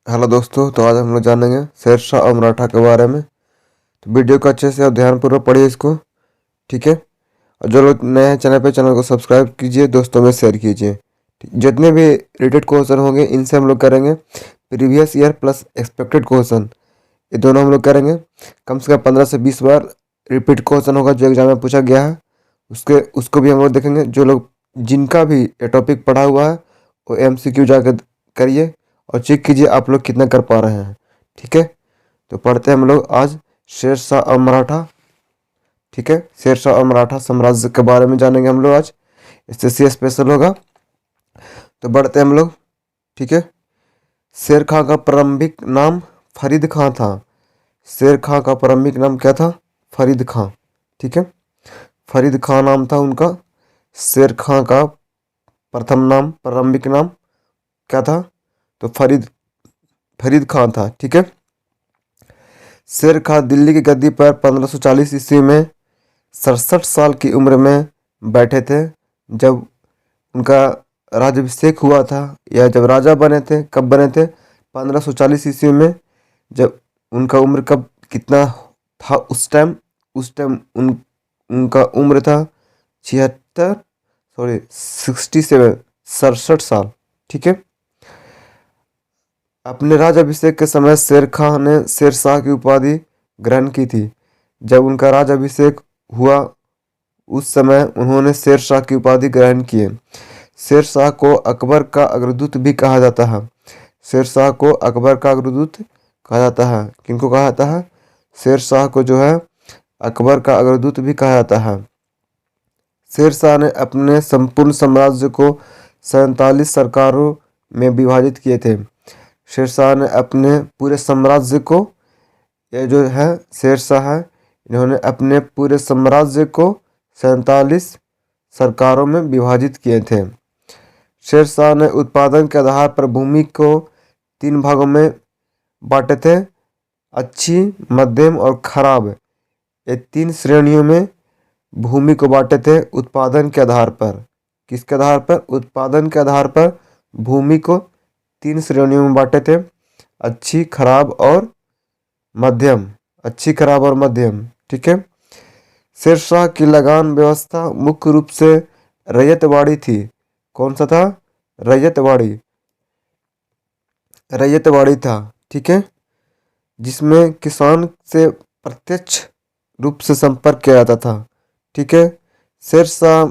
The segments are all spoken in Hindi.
हेलो दोस्तों, तो आज हम लोग जानेंगे शेरशाह और मराठा के बारे में। तो वीडियो को अच्छे से और ध्यानपूर्वक पढ़िए इसको, ठीक है। और जो लोग नए हैं चैनल पे, चैनल को सब्सक्राइब कीजिए, दोस्तों में शेयर कीजिए। जितने भी रिलेटेड क्वेश्चन होंगे इनसे हम लोग करेंगे previous year plus expected question, ये दोनों हम लोग करेंगे। कम से कम 15 से 20 बार रिपीट क्वेश्चन होगा जो एग्जाम में पूछा गया है, उसको भी हम लोग देखेंगे। जो लोग जिनका भी ये टॉपिक पढ़ा हुआ है वो MCQ जाकर करिए और चेक कीजिए आप लोग कितना कर पा रहे हैं, ठीक है। तो पढ़ते हैं हम लोग आज शेरशाह और मराठा, ठीक है। शेरशाह और मराठा साम्राज्य के बारे में जानेंगे हम लोग आज, SSC स्पेशल होगा। तो बढ़ते हैं हम लोग, ठीक है। शेर खां का प्रारंभिक नाम फरीद खां था। शेर खां का प्रारंभिक नाम क्या था? फरीद खां, ठीक है। फरीद खां नाम था उनका। शेर खां का प्रथम नाम, प्रारंभिक नाम क्या था? तो फरीद फरीद खां था, ठीक है। शेर खां दिल्ली की गद्दी पर 1540 ईस्वी में 67 साल की उम्र में बैठे थे। जब उनका राज्याभिषेक हुआ था या जब राजा बने थे, कब बने थे? 1540 ईस्वी में। जब उनका उम्र कब कितना था उस टाइम उनका उम्र था 67 67 ठीक है। अपने राज्याभिषेक के समय शेर खां ने शेरशाह की उपाधि ग्रहण की थी। जब उनका राज्याभिषेक हुआ उस समय उन्होंने शेरशाह की उपाधि ग्रहण की है। शेरशाह को अकबर का अग्रदूत भी कहा जाता है। शेरशाह को अकबर का अग्रदूत कहा जाता है। किनको कहा जाता है? शेरशाह को जो है अकबर का अग्रदूत भी कहा जाता है। शेरशाह ने अपने संपूर्ण साम्राज्य को 47 सरकारों में विभाजित किए थे। शेरशाह ने अपने पूरे साम्राज्य को, ये जो है शेरशाह है, इन्होंने अपने पूरे साम्राज्य को 47 सरकारों में विभाजित किए थे। शेरशाह ने उत्पादन के आधार पर भूमि को 3 भागों में बांटे थे, अच्छी, मध्यम और खराब। ये 3 श्रेणियों में भूमि को बांटे थे उत्पादन के आधार पर। किसके आधार पर? उत्पादन के आधार पर भूमि को 3 श्रेणियों में बांटे थे, अच्छी, खराब और मध्यम। अच्छी, खराब और मध्यम, ठीक है। शेरशाह की लगान व्यवस्था मुख्य रूप से रैयतवाड़ी थी। कौन सा था? रैयतवाड़ी, रैयतवाड़ी था, ठीक है। जिसमें किसान से प्रत्यक्ष रूप से संपर्क किया जाता था, ठीक है। शेरशाह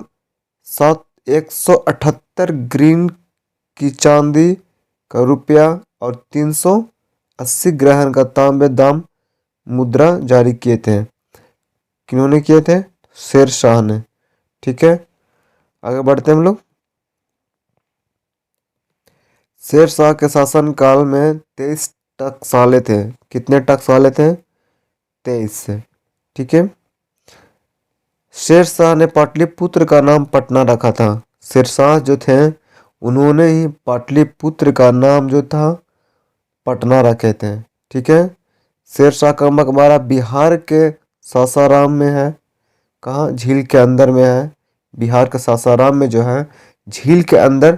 178 ग्रीन की चांदी का रुपया और 380 ग्रहण का तांबे दाम मुद्रा जारी किए थे। किन्होंने किए थे? शेरशाह ने, ठीक है। आगे बढ़ते हैं हम लोग। शेरशाह के शासनकाल में 23 टकसाले थे। कितने टकसाले थे? 23, ठीक है। शेरशाह ने पाटलिपुत्र का नाम पटना रखा था। शेरशाह जो थे उन्होंने ही पाटलिपुत्र का नाम जो था पटना रखे थे, ठीक है। शेरशाह का मकबरा बिहार के सासाराम में है। कहाँ? झील के अंदर में है। बिहार के सासाराम में जो है झील के अंदर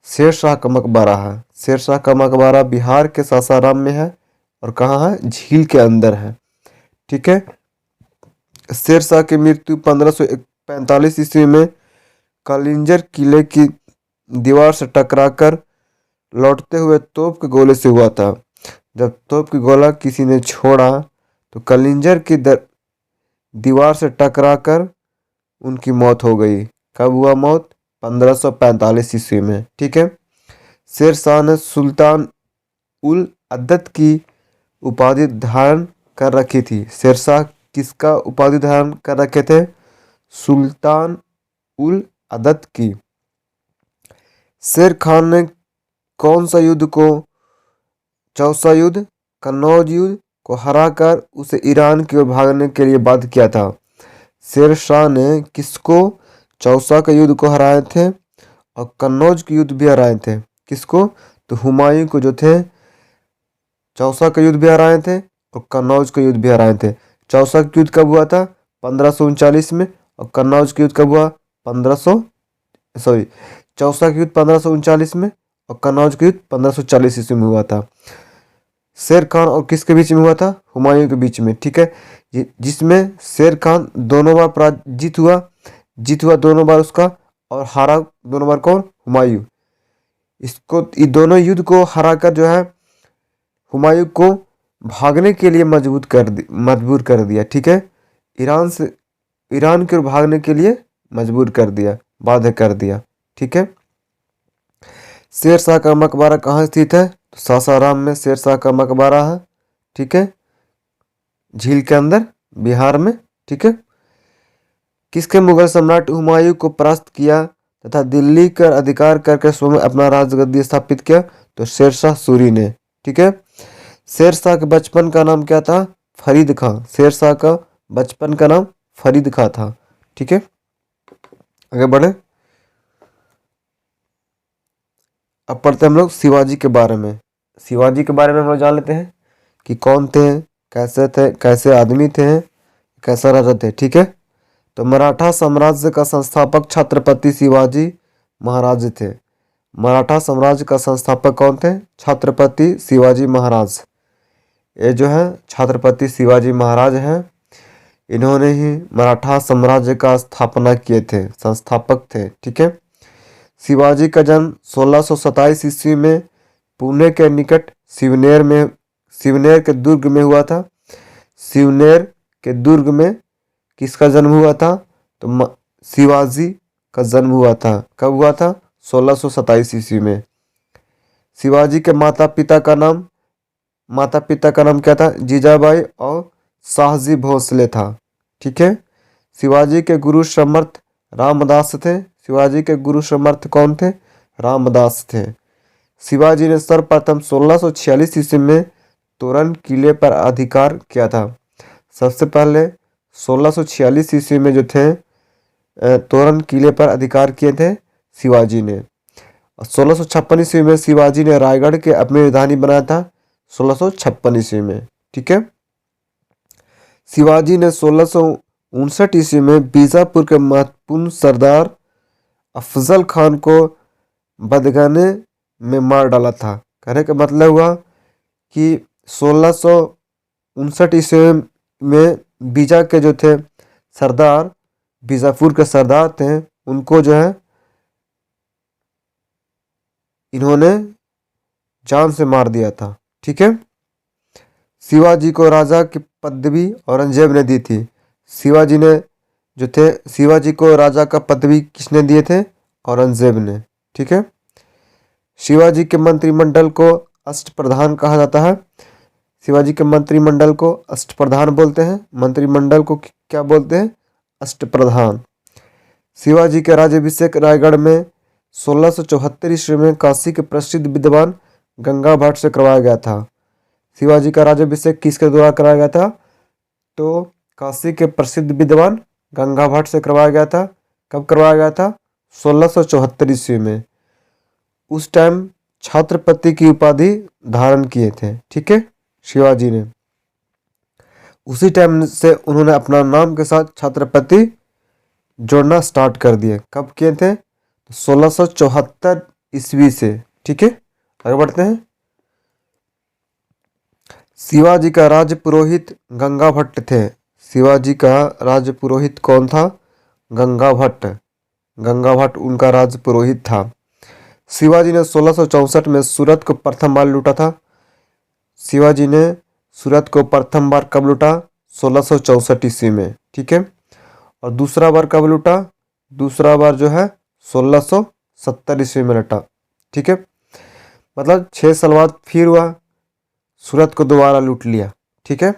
शेरशाह का मकबरा है। शेरशाह का मकबरा बिहार के सासाराम में है और कहाँ है? झील के अंदर है, ठीक है। शेरशाह की मृत्यु 1545 ईस्वी में कालिंजर किले की दीवार से टकराकर लौटते हुए तोप के गोले से हुआ था। जब तोप की गोला किसी ने छोड़ा तो कालिंजर की दीवार से टकराकर उनकी मौत हो गई। कब हुआ मौत? 1545 ईस्वी में, ठीक है। शेरशाह ने सुल्तान उल अद्दत की उपाधि धारण कर रखी थी। शेरशाह किसका उपाधि धारण कर रखे थे? सुल्तान उल अद्दत की। शेर खान ने कौन सा युद्ध को, चौसा युद्ध, कन्नौज युद्ध को हराकर उसे ईरान की ओर भागने के लिए बाध्य किया था? शेरशाह ने किसको? चौसा का युद्ध को हराए थे और कन्नौज के युद्ध भी हराए थे। किसको? तो हुमायूं को जो थे चौसा का युद्ध भी हराए थे और कन्नौज का युद्ध भी हराए थे। चौसा का युद्ध कब हुआ था? 1539 में। और कन्नौज का युद्ध कब हुआ? 1500 चौसा का युद्ध 1539 में और कन्नौज का युद्ध 1540 ईस्वी में हुआ था। शेर खान और किसके बीच में हुआ था? हुमायूं के बीच में, ठीक है। जिसमें शेर खान दोनों बार पराजित हुआ, जीत हुआ दोनों बार उसका, और हारा दोनों बार कौन? हुमायूं। इसको ये दोनों युद्ध को हराकर जो है हुमायूं को भागने के लिए मजबूर कर दिया, ठीक है। ईरान की ओर भागने के लिए मजबूर कर दिया, बाध्य कर दिया, ठीक है। शेर शाह का मकबरा कहाँ स्थित है? तो सासाराम में शेर शाह का मकबरा है, ठीक है, झील के अंदर, बिहार में, ठीक है। किसके मुगल सम्राट हुमायूं को परास्त किया तथा दिल्ली का अधिकार करके स्वयं अपना राजगद्दी स्थापित किया? तो शेरशाह सूरी ने, ठीक है। शेरशाह के बचपन का नाम क्या था? फरीद खां। शेरशाह का बचपन का नाम फरीद खां था, ठीक है। आगे बढ़े, अब पढ़ते हम लोग शिवाजी के बारे में। शिवाजी के बारे में हम लोग जान लेते हैं कि कौन थे, कैसे आदमी थे, कैसा राजा थे, ठीक है। तो मराठा साम्राज्य का संस्थापक छत्रपति शिवाजी महाराज थे। मराठा साम्राज्य का संस्थापक कौन थे? छत्रपति शिवाजी महाराज। ये जो है छत्रपति शिवाजी महाराज हैं, इन्होंने ही मराठा साम्राज्य का स्थापना किए थे, संस्थापक थे, ठीक है। शिवाजी का जन्म 1627 ईस्वी में पुणे के निकट शिवनेर के दुर्ग में हुआ था। शिवनेर के दुर्ग में किसका जन्म हुआ था? तो शिवाजी का जन्म हुआ था। कब हुआ था? 1627 ईस्वी में। शिवाजी के माता पिता का नाम क्या था? जीजाबाई और शाहजी भोसले था, ठीक है। शिवाजी के गुरु समर्थ रामदास थे। शिवाजी के गुरु समर्थ कौन थे? रामदास थे। शिवाजी ने सर्वप्रथम 1646 ईस्वी में तोरण किले पर अधिकार किया था। सबसे पहले 1646 ईस्वी में जो थे तोरण किले पर अधिकार किए थे शिवाजी ने। 1656 ईस्वी में शिवाजी ने रायगढ़ के अपनी राजधानी बनाया था, 1656 ईस्वी में, ठीक है। शिवाजी ने 1659 ईस्वी में बीजापुर के महत्वपूर्ण सरदार अफजल खान को बदगाने में मार डाला था। कहने का मतलब हुआ कि 1659 ईस्वी में बीजा के जो थे सरदार, बीजापुर के सरदार थे, उनको जो है इन्होंने जान से मार दिया था, ठीक है। शिवाजी को राजा की पदवी औरंगजेब ने दी थी। शिवाजी को राजा का पदवी किसने दिए थे? औरंगजेब ने, ठीक है। शिवाजी के मंत्रिमंडल को अष्टप्रधान कहा जाता है। शिवाजी के मंत्रिमंडल को अष्टप्रधान बोलते हैं। मंत्रिमंडल को क्या बोलते हैं? अष्टप्रधान। शिवाजी के राज्याभिषेक रायगढ़ में 1674 ईस्वी में काशी के प्रसिद्ध विद्वान गंगा भट्ट से करवाया गया था। शिवाजी का राज्याभिषेक किसके द्वारा कराया गया था? तो काशी के प्रसिद्ध विद्वान गंगा भट्ट से करवाया गया था। कब करवाया गया था? 1674 ईस्वी में। उस टाइम छत्रपति की उपाधि धारण किए थे, ठीक है, शिवाजी ने। उसी टाइम से उन्होंने अपना नाम के साथ छत्रपति जोड़ना स्टार्ट कर दिए। कब किए थे? 1674 ईस्वी से, ठीक है। आगे बढ़ते हैं। शिवाजी का राज पुरोहित गंगा भट्ट थे। शिवाजी का राज पुरोहित कौन था? गंगा भट्ट। गंगा भट्ट उनका राज पुरोहित था। शिवाजी ने 1664 में सूरत को प्रथम बार लूटा था। शिवाजी ने सूरत को प्रथम बार कब लूटा? 1664 ईस्वी में, ठीक है। और दूसरा बार कब लूटा? दूसरा बार जो है 1670 ईस्वी में लूटा, ठीक है। मतलब 6 साल बाद फिर हुआ, सूरत को दोबारा लूट लिया, ठीक है।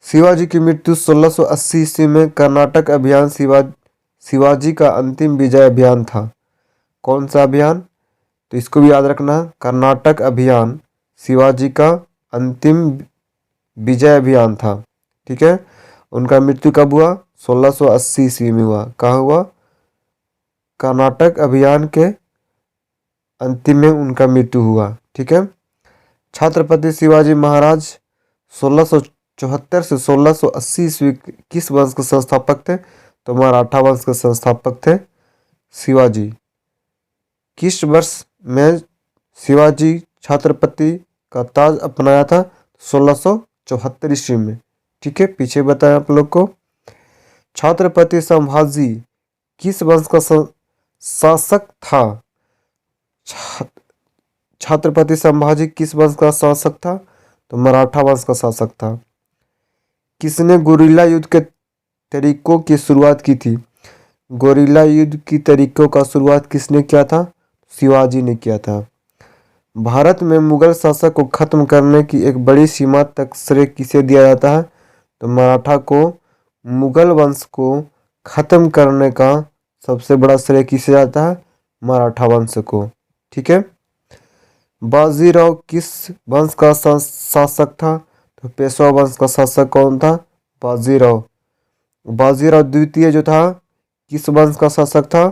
शिवाजी की मृत्यु 1680 ईस्वी में। कर्नाटक अभियान शिवाजी का अंतिम विजय अभियान था। कौन सा अभियान? तो इसको भी याद रखना, कर्नाटक अभियान शिवाजी का अंतिम विजय अभियान था, ठीक है। उनका मृत्यु कब हुआ? 1680 ईस्वी में हुआ। कहाँ हुआ? कर्नाटक अभियान के अंतिम में उनका मृत्यु हुआ, ठीक है। छत्रपति शिवाजी महाराज 1674 से 1680 ईस्वी किस वंश के संस्थापक थे? तो मराठा वंश के संस्थापक थे शिवाजी। किस वर्ष में शिवाजी छत्रपति का ताज अपनाया था? 1674 ईस्वी में। ठीक है, पीछे बताया आप लोग को। छत्रपति संभाजी किस वंश का शासक था? छत्रपति संभाजी किस वंश का शासक था? तो मराठा वंश का शासक था। किसने गुरिल्ला युद्ध के तरीकों की शुरुआत की थी? गुरिल्ला युद्ध की तरीकों का शुरुआत किसने किया था? शिवाजी ने किया था। भारत में मुगल शासक को खत्म करने की एक बड़ी सीमा तक श्रेय किसे दिया जाता है? तो मराठा को मुगल वंश को खत्म करने का सबसे बड़ा श्रेय किसे जाता है? मराठा वंश को। ठीक है। बाजीराव किस वंश का शासक था? तो पेशवा वंश का शासक कौन था? बाजीराव। बाजीराव द्वितीय जो था किस वंश का शासक था?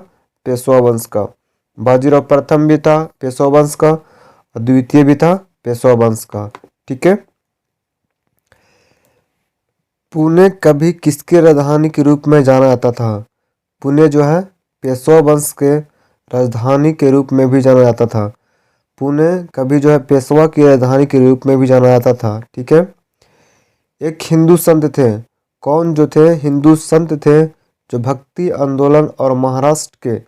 पेशवा वंश का। बाजीराव प्रथम भी था पेशवा वंश का और द्वितीय भी था पेशवा वंश का। ठीक है। पुणे कभी किसके राजधानी के रूप में जाना जाता था? पुणे जो है पेशवा वंश के राजधानी के रूप में भी जाना जाता था। पुणे कभी जो है पेशवा की राजधानी के रूप में भी जाना जाता था। ठीक है। एक हिंदू संत थे, कौन जो थे? हिंदू संत थे जो भक्ति आंदोलन और महाराष्ट्र के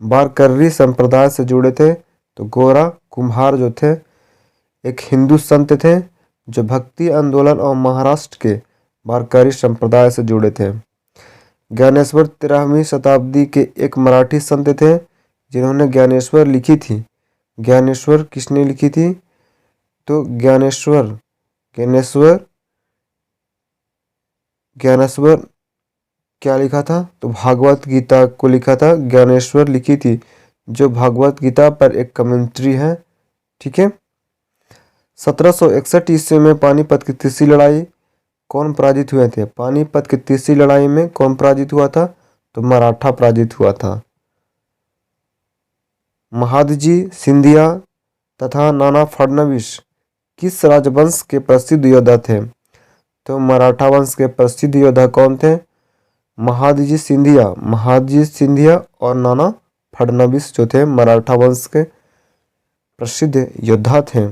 वारकरी संप्रदाय से जुड़े थे। तो गोरा कुम्हार जो थे एक हिंदू संत थे जो भक्ति आंदोलन और महाराष्ट्र के वारकरी संप्रदाय से जुड़े थे। ज्ञानेश्वर 13वीं शताब्दी के एक मराठी संत थे जिन्होंने ज्ञानेश्वर लिखी थी। ज्ञानेश्वर किसने लिखी थी? तो ज्ञानेश्वर क्या लिखा था? तो भागवत गीता को लिखा था। ज्ञानेश्वर लिखी थी जो भागवत गीता पर एक कमेंट्री है। ठीक है। 1761 ईस्वी में पानीपत की तीसरी लड़ाई कौन पराजित हुए थे? पानीपत की तीसरी लड़ाई में कौन पराजित हुआ था? तो मराठा पराजित हुआ था। महादजी सिंधिया तथा नाना फडणवीस किस राजवंश के प्रसिद्ध योद्धा थे? तो मराठा वंश के प्रसिद्ध योद्धा कौन थे? महादजी सिंधिया और नाना फडणवीस जो थे मराठा वंश के प्रसिद्ध योद्धा थे।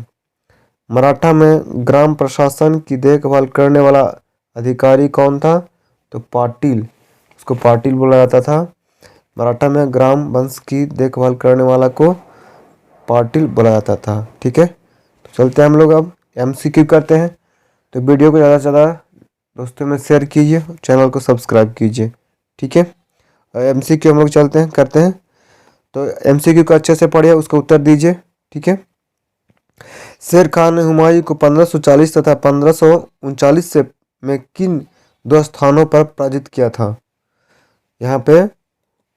मराठा में ग्राम प्रशासन की देखभाल करने वाला अधिकारी कौन था? तो पाटिल, उसको पाटिल बोला जाता था। मराठा में ग्राम वंश की देखभाल करने वाला को पाटिल बोला जाता था। ठीक है। तो चलते हैं हम लोग अब एमसीक्यू करते हैं। तो वीडियो को ज़्यादा से ज़्यादा दोस्तों में शेयर कीजिए, चैनल को सब्सक्राइब कीजिए। ठीक है। और एमसीक्यू हम लोग चलते हैं करते हैं। तो एमसीक्यू को अच्छे से पढ़िए, उसका उत्तर दीजिए। ठीक है। शेर खान ने हुमायूं को 1540 तथा 1539 से में किन दो स्थानों पर पराजित किया था? यहाँ पे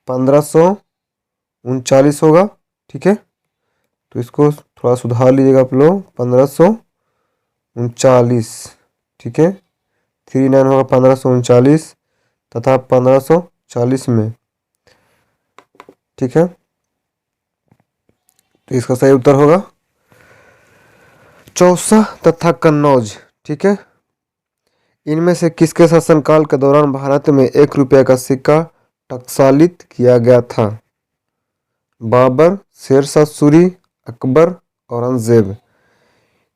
1539 होगा। ठीक है। तो इसको थोड़ा सुधार लीजिएगा आप लोग। 1539। ठीक है। 39 होगा 1539 तथा 1540 में। ठीक है। तो इसका सही उत्तर होगा चौसा तथा कन्नौज। ठीक है। इनमें से किसके शासनकाल के दौरान भारत में 1 रुपये का सिक्का टकसालित किया गया था? बाबर, शेरशाह सूरी, अकबर, औरंगजेब।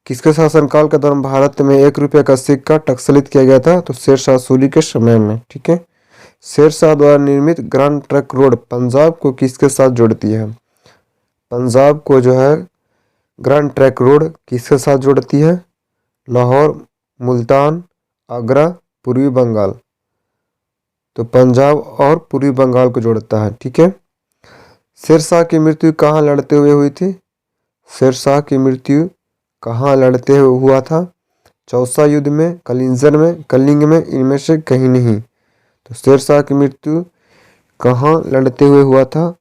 किसके शासनकाल के दौरान भारत में 1 रुपये का सिक्का टकसालित किया गया था? तो शेरशाह सूरी के समय में। ठीक है। शेरशाह द्वारा निर्मित ग्रैंड ट्रंक रोड पंजाब को किसके साथ जोड़ती है? पंजाब को जो है ग्रैंड ट्रंक रोड किसके साथ जोड़ती है? लाहौर, मुल्तान, आगरा, पूर्वी बंगाल। तो पंजाब और पूर्वी बंगाल को जोड़ता है। ठीक है। शेरशाह की मृत्यु कहाँ लड़ते हुए हुई थी? शेरशाह की मृत्यु कहाँ लड़ते हुए हुआ था? चौसा युद्ध में, कलिंग में, इनमें से कहीं नहीं। तो शेरशाह की मृत्यु कहाँ लड़ते हुए हुआ था?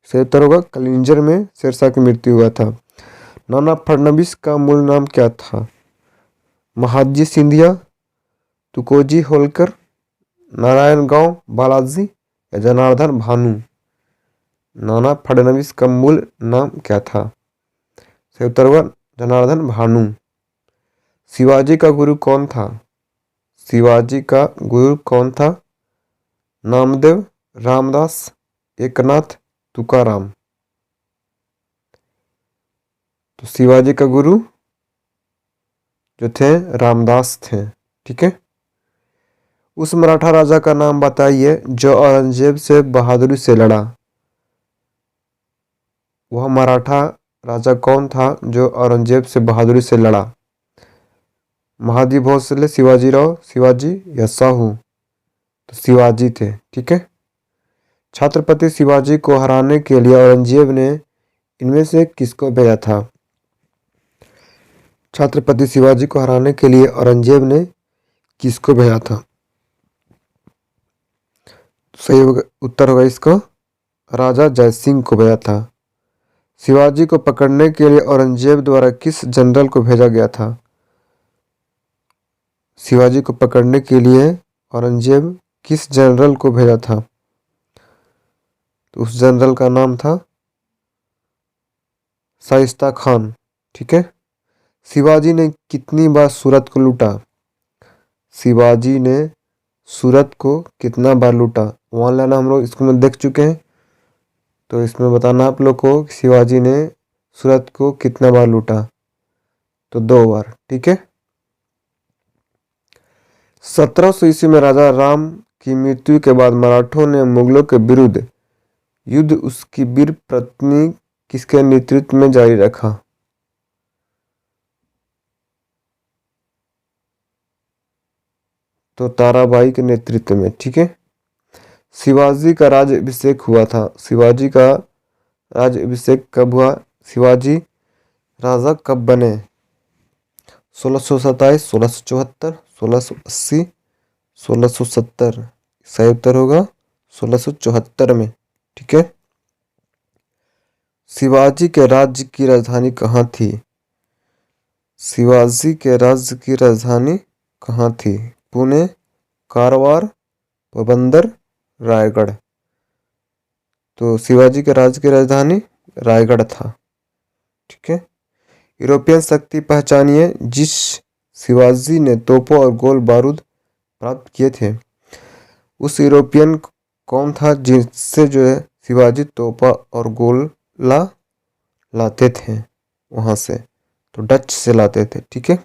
सही उत्तर होगा कलिंजर में शेरशाह की मृत्यु हुआ था। नाना फडणवीस का मूल नाम क्या था? महादजी सिंधिया, तुकोजी होलकर, नारायणगांव बालाजी या जनार्दन भानु। नाना फडणवीस का मूल नाम क्या था? सही उत्तर होगा जनार्दन भानु। शिवाजी का गुरु कौन था? शिवाजी का गुरु कौन था? नामदेव, रामदास, एकनाथ, तुकाराम। तो शिवाजी का गुरु जो थे रामदास थे। ठीक है। उस मराठा राजा का नाम बताइए जो औरंगजेब से बहादुरी से लड़ा। वह मराठा राजा कौन था जो औरंगजेब से बहादुरी से लड़ा? महादेवी भोसले, शिवाजीराव, शिवाजी या साहू? तो शिवाजी थे। ठीक है। छत्रपति शिवाजी को हराने के लिए औरंगजेब ने इनमें से किसको भेजा था? छत्रपति शिवाजी को हराने के लिए औरंगजेब ने किसको भेजा था? सही उत्तर होगा इसका राजा जयसिंह को भेजा था। शिवाजी को पकड़ने के लिए औरंगजेब द्वारा किस जनरल को भेजा गया था? शिवाजी को पकड़ने के लिए औरंगजेब किस जनरल को भेजा था? तो उस जनरल का नाम था शाइस्ता खान। ठीक है। शिवाजी ने कितनी बार सूरत को लूटा? शिवाजी ने सूरत को कितना बार लूटा? ऑनलाइन हम लोग इसको में देख चुके हैं, तो इसमें बताना आप लोग को शिवाजी ने सूरत को कितना बार लूटा। तो 2 बार। ठीक है। 1700 ईस्वी में राजा राम की मृत्यु के बाद मराठों ने मुगलों के विरुद्ध युद्ध उसकी वीर पत्नी किसके नेतृत्व में जारी रखा? तो ताराबाई के नेतृत्व में। ठीक है। शिवाजी का राज्याभिषेक हुआ था। शिवाजी का राज्याभिषेक कब हुआ? शिवाजी राजा कब बने? 1627, 1674, 1680, 1670? सही उत्तर होगा 1674 में। ठीक है। शिवाजी के राज्य की राजधानी कहाँ थी? शिवाजी के राज्य की राजधानी कहाँ थी? पुणे, कारवार, पोरबंदर, रायगढ़? तो शिवाजी के राज्य की राजधानी रायगढ़ था। ठीक है। यूरोपियन शक्ति पहचानिए जिस शिवाजी ने तोपों और गोल बारूद प्राप्त किए थे। उस यूरोपियन कौन था जिससे जो है शिवाजी तोपा और गोला लाते थे वहां से? तो डच से लाते थे। ठीक है।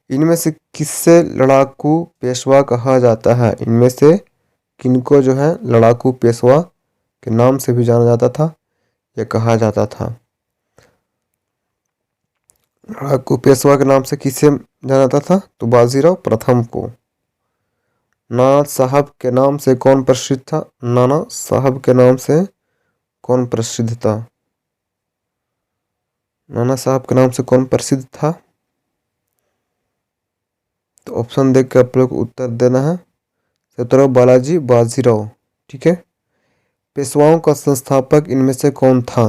इनमें से किससे लड़ाकू पेशवा कहा जाता है? इनमें से किनको जो है लड़ाकू पेशवा के नाम से भी जाना जाता था या कहा जाता था? लड़ाकू पेशवा के नाम से किसे जाना जाता था? तो बाजीराव प्रथम को। नाना साहब के नाम से कौन प्रसिद्ध था? नाना साहब के नाम से कौन प्रसिद्ध था? नाना साहब के नाम से कौन प्रसिद्ध था? तो ऑप्शन देख के आप लोग को उत्तर देना है। सत्रह बालाजी बाजीराव। ठीक है। पेशवाओं का संस्थापक इनमें से कौन था?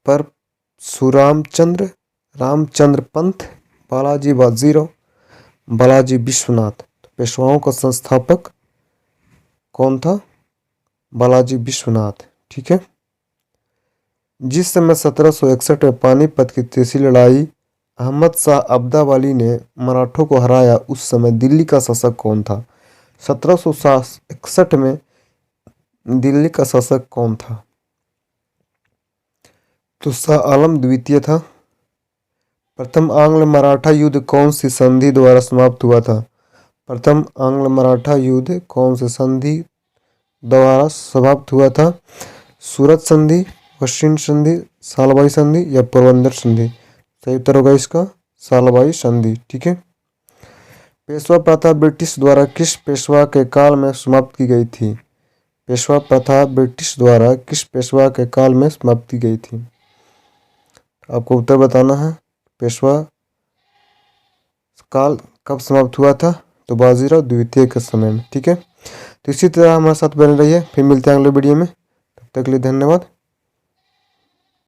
परशुरामचंद्र, रामचंद्र पंत, बालाजी बाजीराव, बालाजी विश्वनाथ? तो पेशवाओं का संस्थापक कौन था? बालाजी विश्वनाथ। ठीक है। जिस समय 1761 में पानीपत की तीसरी लड़ाई अहमद शाह अब्दावाली ने मराठों को हराया, उस समय दिल्ली का शासक कौन था? 1761 में दिल्ली का शासक कौन था? तो शाह आलम द्वितीय था। प्रथम आंग्ल मराठा युद्ध कौन सी संधि द्वारा समाप्त हुआ था? प्रथम आंग्ल मराठा युद्ध कौन सी संधि द्वारा समाप्त हुआ था? सूरत संधि, वशिष्ठ संधि, सालबाई संधि या पोरबंदर संधि? सही उत्तर होगा इसका सालबाई संधि। ठीक है। पेशवा प्रथा ब्रिटिश द्वारा किस पेशवा के काल में समाप्त की गई थी? पेशवा प्रथा ब्रिटिश द्वारा किस पेशवा के काल में समाप्त की गई थी? आपको उत्तर बताना है। पेशवा काल कब समाप्त हुआ था? तो बाजीराव द्वितीय के समय में। ठीक है। तो इसी तरह हमारे साथ बने रहिए, फिर मिलते हैं अगले वीडियो में। तब तक के लिए धन्यवाद।